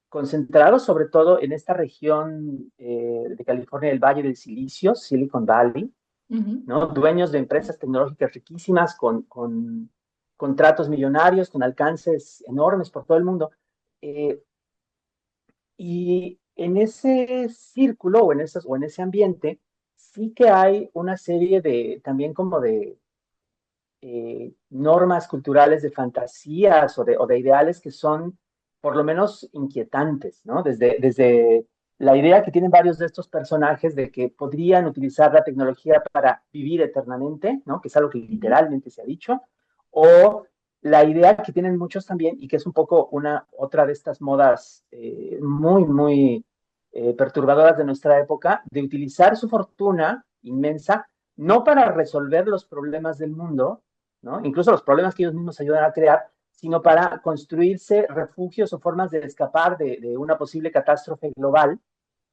concentrados sobre todo en esta región de California, del Valle del Silicio, Silicon Valley, Ujú. ¿no? Dueños de empresas tecnológicas riquísimas, con contratos millonarios, con alcances enormes por todo el mundo. Eh, y en ese círculo o en ese ambiente, sí que hay una serie de, también como de normas culturales, de fantasías o de ideales que son por lo menos inquietantes, ¿no? Desde la idea que tienen varios de estos personajes de que podrían utilizar la tecnología para vivir eternamente, ¿no? Que es algo que Ujú. literalmente se ha dicho, o la idea que tienen muchos también y que es un poco otra de estas modas muy perturbadoras de nuestra época, de utilizar su fortuna inmensa no para resolver los problemas del mundo, ¿no? Incluso los problemas que ellos mismos ayudan a crear, sino para construirse refugios o formas de escapar de una posible catástrofe global,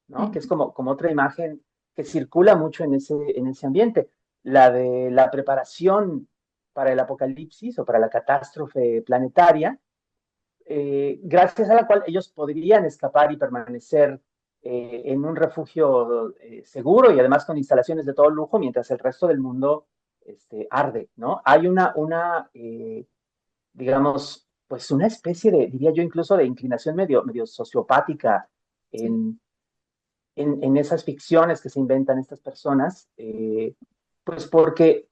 ¿no? Que es Ujú. como otra imagen que circula mucho en ese ambiente, la de la preparación para el apocalipsis o para la catástrofe planetaria, gracias a la cual ellos podrían escapar y permanecer en un refugio seguro y además con instalaciones de todo lujo, mientras el resto del mundo arde, ¿no? Hay digamos, pues una especie de, diría yo, incluso de inclinación medio sociopática Sí. en esas ficciones que se inventan estas personas, pues porque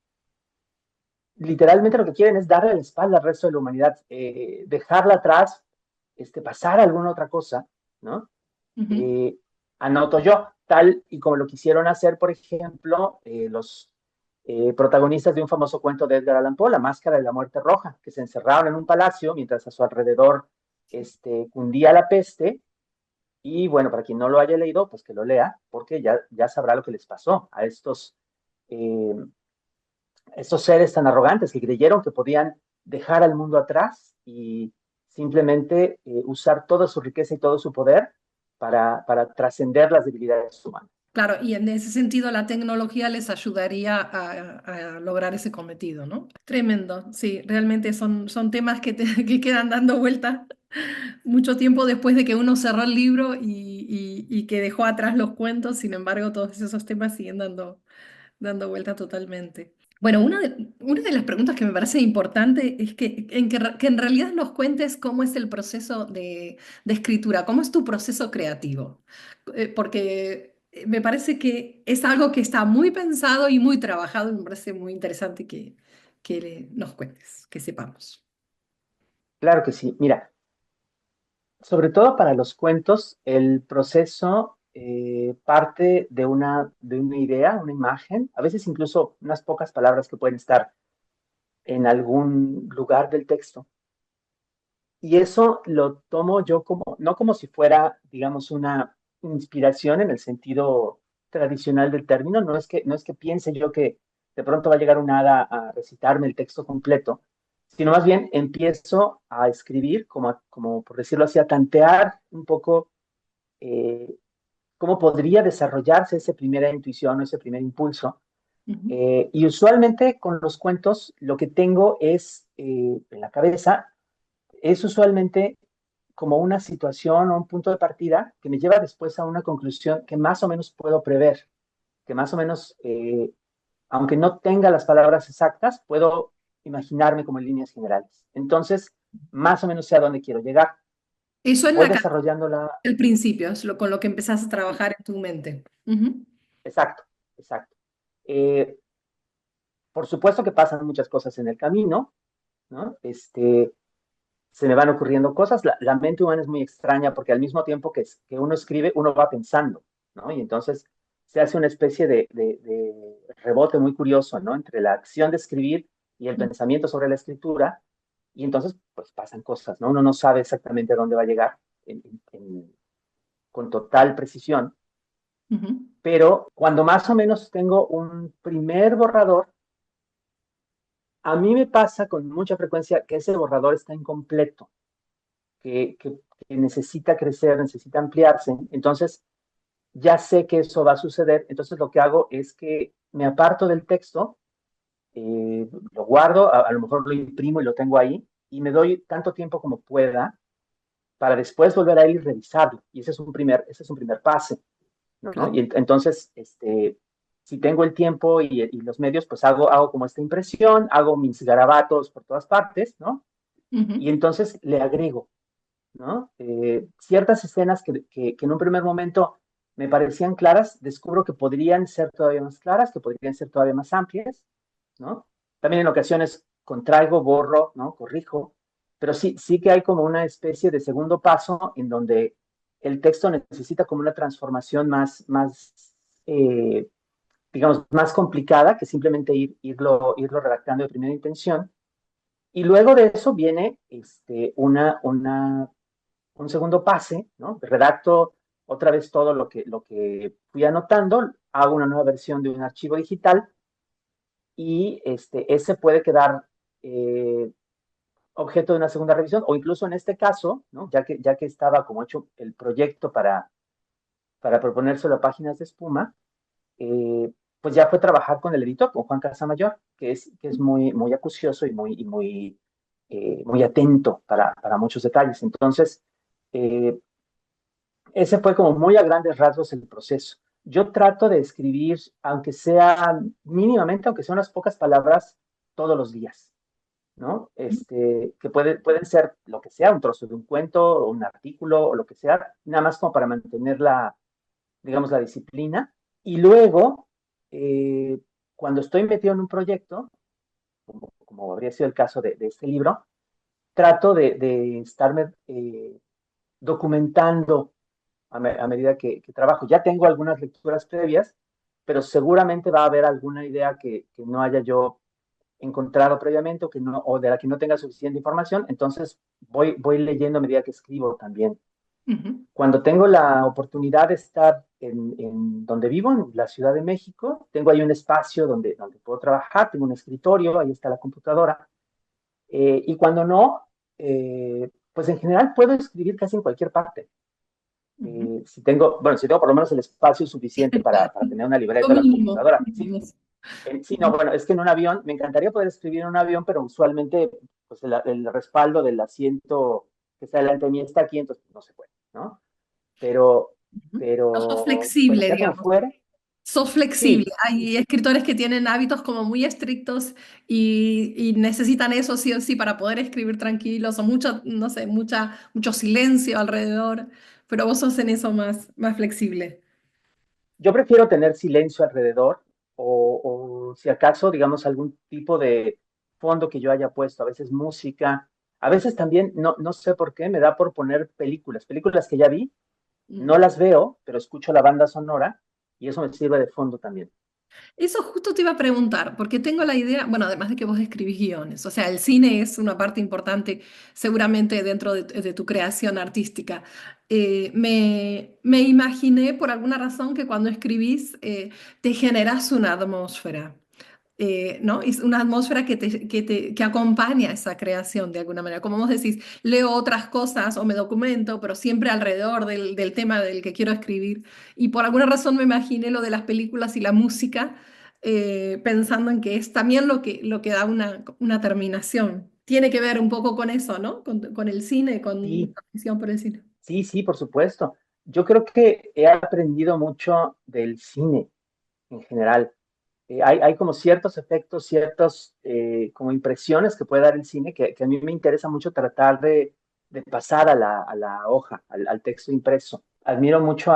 literalmente lo que quieren es darle la espalda al resto de la humanidad, dejarla atrás, pasar a alguna otra cosa, ¿no? Ujú. Eh, Anoto yo, tal y como lo quisieron hacer, por ejemplo, los protagonistas de un famoso cuento de Edgar Allan Poe, La Máscara de la Muerte Roja, que se encerraron en un palacio mientras a su alrededor cundía la peste. Y bueno, para quien no lo haya leído, pues que lo lea, porque ya sabrá lo que les pasó a eh, estos seres tan arrogantes que creyeron que podían dejar al mundo atrás y simplemente usar toda su riqueza y todo su poder para trascender las debilidades humanas. Claro, y en ese sentido la tecnología les ayudaría a lograr ese cometido, ¿no? Tremendo, sí, realmente son temas que quedan dando vueltas mucho tiempo después de que uno cerró el libro y que dejó atrás los cuentos. Sin embargo, todos esos temas siguen dando vuelta totalmente. Bueno, una de las preguntas que me parece importante es que en realidad nos cuentes cómo es el proceso de escritura, cómo es tu proceso creativo. Porque me parece que es algo que está muy pensado y muy trabajado y me parece muy interesante que nos cuentes, que sepamos. Claro que sí. Mira, sobre todo para los cuentos, el proceso parte de una idea, una imagen, a veces incluso unas pocas palabras que pueden estar en algún lugar del texto. Y eso lo tomo yo no como si fuera, digamos, una inspiración en el sentido tradicional del término, no es que piense yo que de pronto va a llegar un hada a recitarme el texto completo, sino más bien empiezo a escribir, como por decirlo así, a tantear un poco eh, cómo podría desarrollarse esa primera intuición o ese primer impulso. Ujú, Y usualmente con los cuentos lo que tengo es en la cabeza es usualmente como una situación o un punto de partida que me lleva después a una conclusión que más o menos puedo prever, que más o menos, aunque no tenga las palabras exactas, puedo imaginarme como en líneas generales. Entonces, más o menos sé a dónde quiero llegar. eso en Voy la desarrollando la... el principio, es con lo que empezás a trabajar en tu mente. Ujú, Exacto, exacto. Eh, por supuesto que pasan muchas cosas en el camino, ¿no? Se me van ocurriendo cosas. La mente humana es muy extraña porque al mismo tiempo que uno escribe, uno va pensando, ¿no? Y entonces se hace una especie de rebote muy curioso, ¿no? Entre la acción de escribir y el pensamiento sobre la escritura, y entonces pues pasan cosas, ¿no? Uno no sabe exactamente a dónde va a llegar con total precisión, ujú. pero cuando más o menos tengo un primer borrador, a mí me pasa con mucha frecuencia que ese borrador está incompleto, que necesita crecer, necesita ampliarse. Entonces, ya sé que eso va a suceder. Entonces, lo que hago es que me aparto del texto, lo guardo, a lo mejor lo imprimo y lo tengo ahí, y me doy tanto tiempo como pueda para después volver a ir y revisarlo. Y ese es un primer pase, ¿no? Claro. Y entonces, si tengo el tiempo y los medios, pues hago como esta impresión, hago mis garabatos por todas partes, ¿no? Y Ujú, entonces le agrego, ¿no? Ciertas escenas que en un primer momento me parecían claras, descubro que podrían ser todavía más claras, que podrían ser todavía más amplias, ¿no? También en ocasiones contraigo, borro, ¿no? Corrijo, pero sí que hay como una especie de segundo paso en donde el texto necesita como una transformación eh, digamos, más complicada que simplemente irlo redactando de primera intención. Y luego de eso viene un segundo pase, ¿no? Redacto otra vez todo lo que fui anotando, hago una nueva versión de un archivo digital y ese puede quedar eh, objeto de una segunda revisión o incluso en este caso, ¿no? Ya que estaba como hecho el proyecto para proponérselo a Páginas de Espuma, pues ya fue trabajar con el editor, con Juan Casamayor, que es muy, muy acucioso y muy atento para muchos detalles. Entonces, eh, ese fue como muy a grandes rasgos el proceso. Yo trato de escribir, aunque sea mínimamente, aunque sea unas pocas palabras, todos los días, ¿no? Que pueden ser lo que sea, un trozo de un cuento, o un artículo, o lo que sea, nada más como para mantener digamos, la disciplina. Y luego, cuando estoy metido en un proyecto, como habría sido el caso de este libro, trato de estarme documentando a medida que trabajo. Ya tengo algunas lecturas previas, pero seguramente va a haber alguna idea que no haya yo encontrado previamente o de la que no tenga suficiente información, entonces voy leyendo a medida que escribo también. Ujú. Cuando tengo la oportunidad de estar en donde vivo, en la Ciudad de México, tengo ahí un espacio donde puedo trabajar, tengo un escritorio, ahí está la computadora, y cuando no, pues en general puedo escribir casi en cualquier parte. Ujú. Si tengo por lo menos el espacio suficiente para tener una Lo libreta o la mínimo, computadora. Sí, digamos. sí, no, bueno, es que en un avión, me encantaría poder escribir en un avión, pero usualmente pues el respaldo del asiento que está delante de mí está aquí, entonces no se puede, ¿no? Pero, Ujú. Sos pero, bueno, flexible, sea como digamos. fuere, Sos flexible. sí, sí, Hay escritores que tienen hábitos como muy estrictos y necesitan eso sí o sí para poder escribir tranquilos o mucho, no sé, mucho silencio alrededor, pero vos sos en eso más flexible. yo prefiero tener silencio alrededor o si acaso, digamos, algún tipo de fondo que yo haya puesto, a veces música, a veces también, no sé por qué, me da por poner películas que ya vi, no Mm. las veo, pero escucho la banda sonora y eso me sirve de fondo también. Eso justo te iba a preguntar, porque tengo la idea, bueno, además de que vos escribís guiones, o sea, el cine es una parte importante seguramente dentro de tu creación artística. Me imaginé por alguna razón que cuando escribís te generas una atmósfera. ¿No? Es una atmósfera que acompaña esa creación de alguna manera. Como vos decís, leo otras cosas o me documento, pero siempre alrededor del tema del que quiero escribir. Y por alguna razón me imaginé lo de las películas y la música, pensando en que es también lo que da una terminación. Tiene que ver un poco con eso, ¿no? Con el cine, con Sí, la afición por el cine. sí, sí, por supuesto. Yo creo que he aprendido mucho del cine en general. Hay como ciertos efectos, ciertos como impresiones que puede dar el cine que a mí me interesa mucho tratar de pasar a la hoja, al texto impreso. Admiro mucho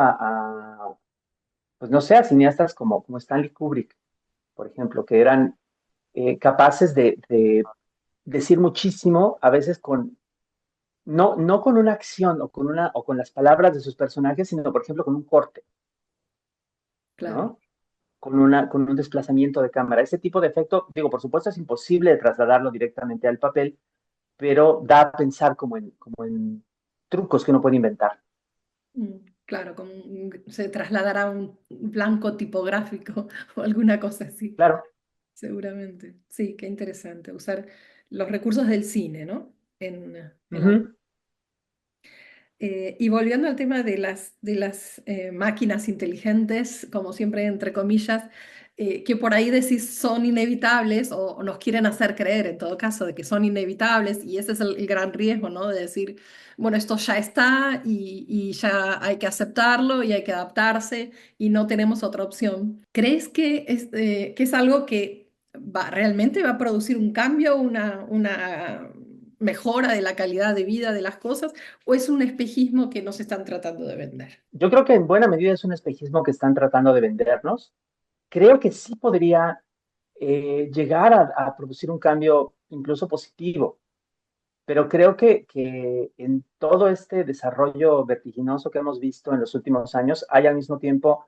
pues no sé, a cineastas como Stanley Kubrick, por ejemplo, que eran capaces de decir muchísimo, a veces no con una acción o con las palabras de sus personajes, sino, por ejemplo, con un corte, Claro. ¿no? Con un desplazamiento de cámara. Ese tipo de efecto, digo, por supuesto es imposible de trasladarlo directamente al papel, pero da a pensar como en trucos que uno puede inventar. Mm. Claro, se trasladará a un blanco tipográfico o alguna cosa así. Claro. Seguramente. Sí, qué interesante. Usar los recursos del cine, ¿no? En la Ujú. y volviendo al tema de las máquinas inteligentes, como siempre, entre comillas, que por ahí decís son inevitables o nos quieren hacer creer, en todo caso, de que son inevitables, y ese es el gran riesgo, ¿no? De decir, bueno, esto ya está y ya hay que aceptarlo y hay que adaptarse y no tenemos otra opción. ¿Crees que es algo que realmente va a producir un cambio, una mejora de la calidad de vida de las cosas? ¿O es un espejismo que nos están tratando de vender? Yo creo que en buena medida es un espejismo que están tratando de vendernos. Creo que sí podría llegar a producir un cambio incluso positivo, pero creo que en todo este desarrollo vertiginoso que hemos visto en los últimos años, hay al mismo tiempo,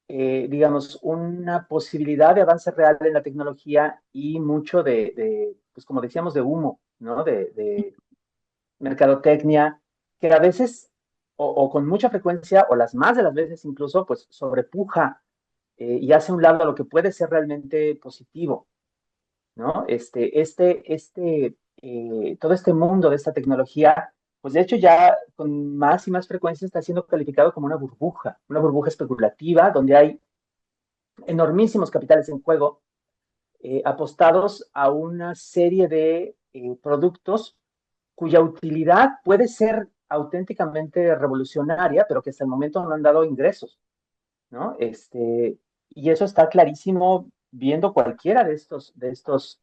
digamos, una posibilidad de avance real en la tecnología y mucho pues como decíamos, de humo, ¿no? De mercadotecnia, que a veces, o con mucha frecuencia, o las más de las veces incluso, pues sobrepuja y hace a un lado lo que puede ser realmente positivo, ¿no? Todo este mundo de esta tecnología, pues de hecho ya con más y más frecuencia está siendo calificado como una burbuja especulativa, donde hay enormísimos capitales en juego, apostados a una serie de productos cuya utilidad puede ser auténticamente revolucionaria, pero que hasta el momento no han dado ingresos, ¿no? Y eso está clarísimo viendo cualquiera de estos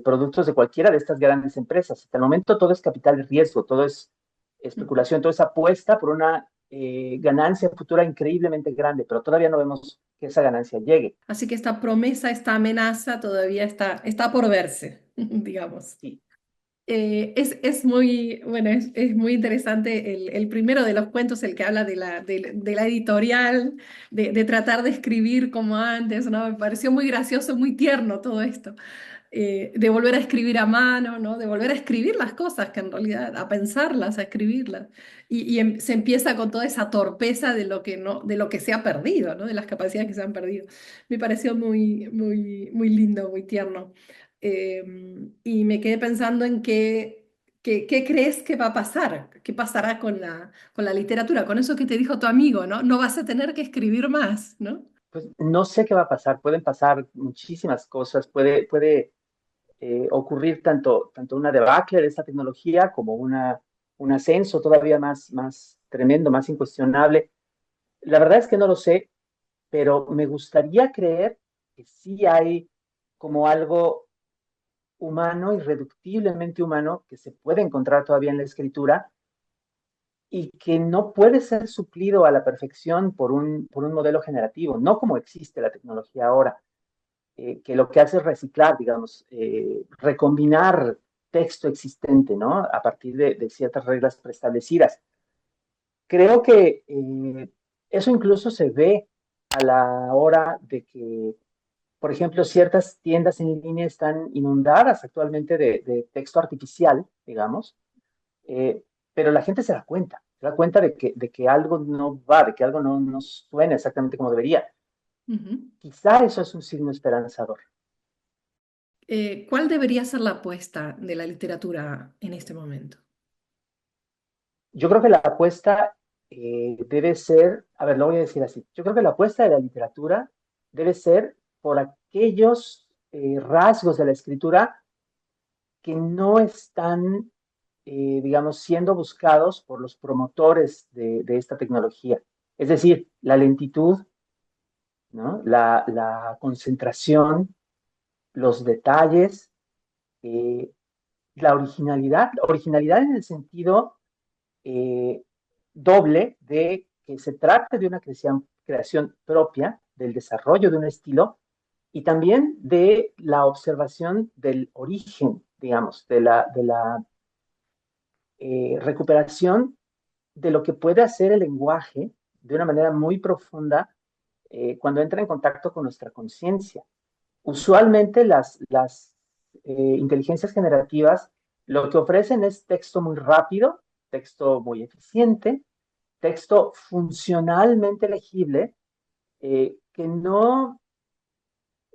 productos de cualquiera de estas grandes empresas. Hasta el momento todo es capital de riesgo, todo es especulación, todo es apuesta por una ganancia futura increíblemente grande, pero todavía no vemos que esa ganancia llegue. Así que esta promesa, esta amenaza todavía está por verse, digamos. Sí, Es muy, bueno, es muy interesante el primero de los cuentos, el que habla de la editorial, de tratar de escribir como antes, ¿no? Me pareció muy gracioso, muy tierno todo esto. De volver a escribir a mano, ¿no? De volver a escribir las cosas, que en realidad, a pensarlas, a escribirlas. Se empieza con toda esa torpeza de lo que no, de lo que se ha perdido, ¿no? De las capacidades que se han perdido. Me pareció muy, muy, muy lindo, muy tierno. Y me quedé pensando en qué crees que va a pasar, qué pasará con la literatura, con eso que te dijo tu amigo, ¿no? No vas a tener que escribir más, ¿no? pues no sé qué va a pasar, pueden pasar muchísimas cosas, puede ocurrir tanto una debacle de esta tecnología como un ascenso todavía más tremendo, más incuestionable. La verdad es que no lo sé, pero me gustaría creer que sí hay como algo humano, irreductiblemente humano, que se puede encontrar todavía en la escritura y que no puede ser suplido a la perfección por un modelo generativo, no como existe la tecnología ahora, que lo que hace es reciclar, digamos, recombinar texto existente, ¿no? A partir de ciertas reglas preestablecidas. Creo que eso incluso se ve a la hora de que, por ejemplo, ciertas tiendas en línea están inundadas actualmente de texto artificial, digamos, eh, pero la gente se da cuenta de que algo no va, de que algo no suena exactamente como debería. Ujú. Quizá eso es un signo esperanzador. ¿Cuál debería ser la apuesta de la literatura en este momento? Yo creo que la apuesta debe ser, a ver, lo voy a decir así, yo creo que la apuesta de la literatura debe ser por aquellos rasgos de la escritura que no están, digamos, siendo buscados por los promotores de esta tecnología. Es decir, la lentitud, ¿no? La concentración, los detalles, eh, la originalidad en el sentido eh, doble de que se trate de una creación propia, del desarrollo de un estilo y también de la observación del origen, digamos, de la recuperación de lo que puede hacer el lenguaje de una manera muy profunda cuando entra en contacto con nuestra conciencia. Usualmente inteligencias generativas lo que ofrecen es texto muy rápido, texto muy eficiente, texto funcionalmente legible, que no,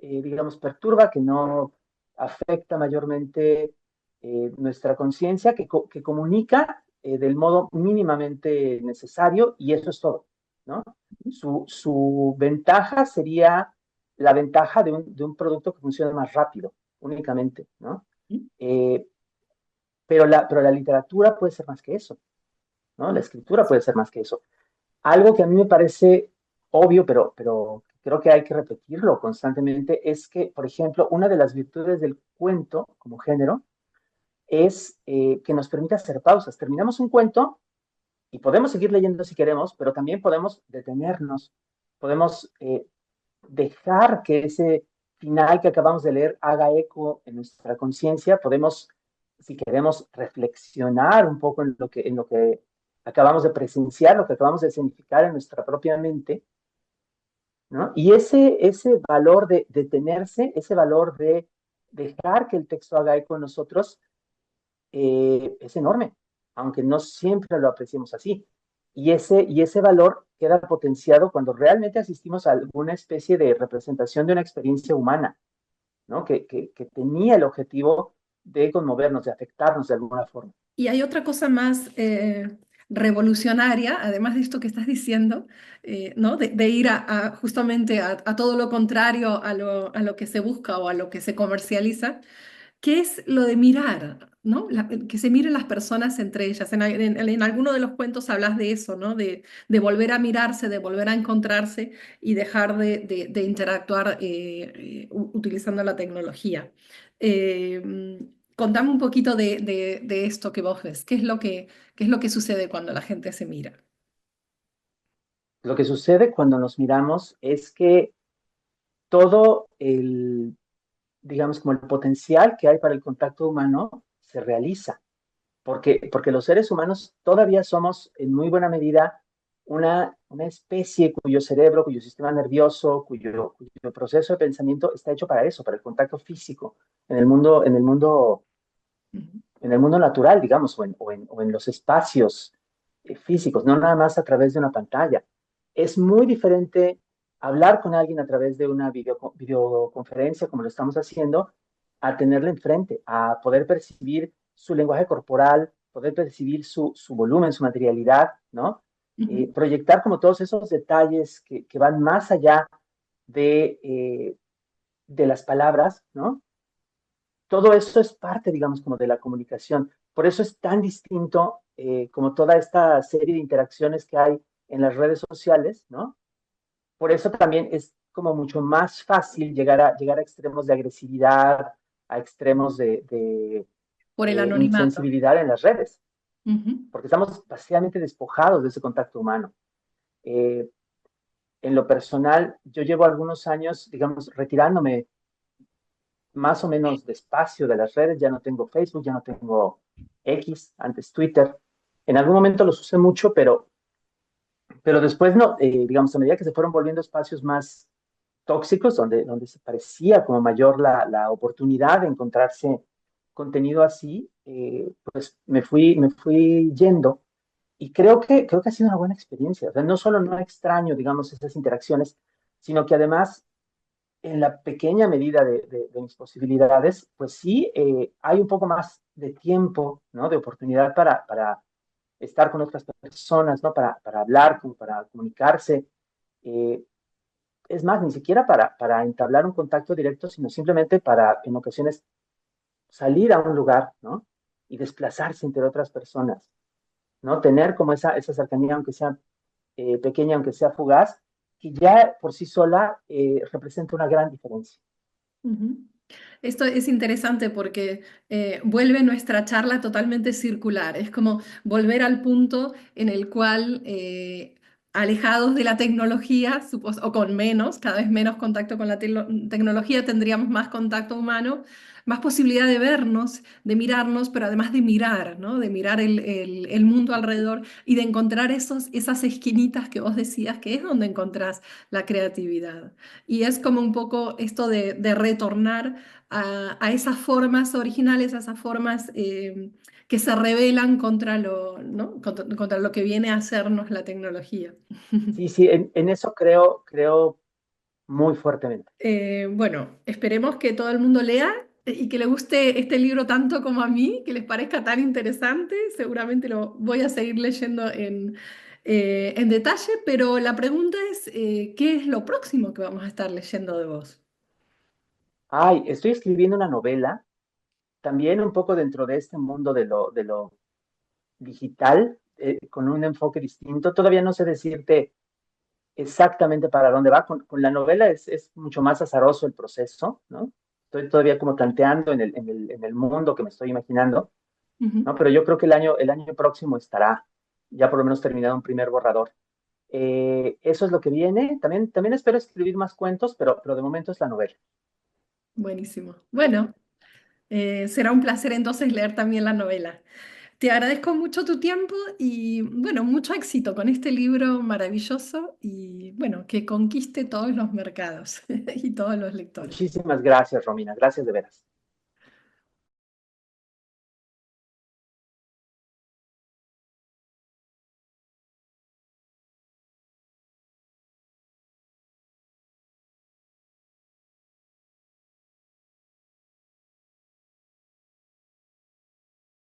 digamos, perturba, que no afecta mayormente nuestra conciencia, que comunica del modo mínimamente necesario y eso es todo, ¿no? Su ventaja sería la ventaja de un producto que funcione más rápido, únicamente, ¿no? Eh, pero la literatura puede ser más que eso, ¿no? La escritura puede ser más que eso. Algo que a mí me parece obvio, pero creo que hay que repetirlo constantemente, es que, por ejemplo, una de las virtudes del cuento como género es que nos permite hacer pausas. Terminamos un cuento y podemos seguir leyendo si queremos, pero también podemos detenernos, podemos dejar que ese final que acabamos de leer haga eco en nuestra conciencia, podemos, si queremos, reflexionar un poco en lo que acabamos de presenciar, lo que acabamos de significar en nuestra propia mente, ¿no? Y ese valor de detenerse, ese valor de dejar que el texto haga eco en nosotros, es enorme, aunque no siempre lo apreciemos así. Y ese valor queda potenciado cuando realmente asistimos a alguna especie de representación de una experiencia humana, ¿no? Que tenía el objetivo de conmovernos, de afectarnos de alguna forma. Y hay otra cosa más revolucionaria, además de esto que estás diciendo, ¿no? De ir justamente a todo lo contrario a lo que se busca o a lo que se comercializa, que es lo de mirar. ¿no? Que se miren las personas entre ellas. En alguno de los cuentos hablas de eso, ¿no? De volver a mirarse, de volver a encontrarse y dejar de interactuar utilizando la tecnología. Contame un poquito de esto que vos ves. ¿Qué es lo que sucede cuando la gente se mira? Lo que sucede cuando nos miramos es que todo el, digamos, como el potencial que hay para el contacto humano se realiza, porque los seres humanos todavía somos en muy buena medida una especie cuyo cerebro, cuyo sistema nervioso, cuyo proceso de pensamiento está hecho para eso, para el contacto físico, en el mundo, en el mundo, Ujú, en el mundo natural, digamos, o en los espacios físicos, no nada más a través de una pantalla. Es muy diferente hablar con alguien a través de una videoconferencia, como lo estamos haciendo, a tenerle enfrente, a poder percibir su lenguaje corporal, poder percibir su volumen, su materialidad, ¿no? ujú. Proyectar como todos esos detalles que van más allá de, eh, de las palabras, ¿no? Todo eso es parte, digamos, como de la comunicación. Por eso es tan distinto como toda esta serie de interacciones que hay en las redes sociales, ¿no? Por eso también es como mucho más fácil llegar a extremos de agresividad, a extremos de Por el anonimato. insensibilidad en las redes, Ujú, porque estamos básicamente despojados de ese contacto humano. Eh, en lo personal, yo llevo algunos años, digamos, retirándome más o menos despacio de las redes, ya no tengo Facebook, ya no tengo X, antes Twitter. En algún momento los usé mucho, pero después no, digamos, a medida que se fueron volviendo espacios más tóxicos, donde se parecía como mayor la oportunidad de encontrarse contenido así, pues me fui yendo y creo que ha sido una buena experiencia. O sea, no solo no extraño, digamos, esas interacciones, sino que además en la pequeña medida de mis posibilidades, pues sí, hay un poco más de tiempo, ¿no? De oportunidad para estar con otras personas, ¿no? Para hablar, como para comunicarse. Eh, es más, ni siquiera para entablar un contacto directo, sino simplemente para, en ocasiones, salir a un lugar, ¿no? Y desplazarse entre otras personas, ¿no? Tener como esa cercanía, aunque sea pequeña, aunque sea fugaz, que ya por sí sola representa una gran diferencia. ujú. Esto es interesante porque vuelve nuestra charla totalmente circular. Es como volver al punto en el cual, alejados de la tecnología, o con menos, cada vez menos contacto con la tecnología, tendríamos más contacto humano, más posibilidad de vernos, de mirarnos, pero además de mirar, ¿no? De mirar el mundo alrededor y de encontrar esas esquinitas que vos decías, que es donde encontrás la creatividad. Y es como un poco esto de retornar a esas formas originales, a esas formas que se rebelan contra ¿no? Contra lo que viene a hacernos la tecnología. Sí, sí, en eso creo muy fuertemente. Bueno, esperemos que todo el mundo lea y que le guste este libro tanto como a mí, que les parezca tan interesante. Seguramente lo voy a seguir leyendo en detalle, pero la pregunta es, ¿qué es lo próximo que vamos a estar leyendo de vos? Ay, estoy escribiendo una novela, también un poco dentro de este mundo de lo digital, con un enfoque distinto. Todavía no sé decirte exactamente para dónde va. Con la novela es mucho más azaroso el proceso, ¿no? Estoy todavía como tanteando en el mundo que me estoy imaginando, ¿no? Ujú. Pero yo creo que el año próximo estará ya por lo menos terminado un primer borrador. Eso es lo que viene. También espero escribir más cuentos, pero de momento es la novela. Buenísimo. Bueno. Será un placer entonces leer también la novela. Te agradezco mucho tu tiempo y bueno, mucho éxito con este libro maravilloso y bueno, que conquiste todos los mercados y todos los lectores. Muchísimas gracias, Romina. Gracias de veras.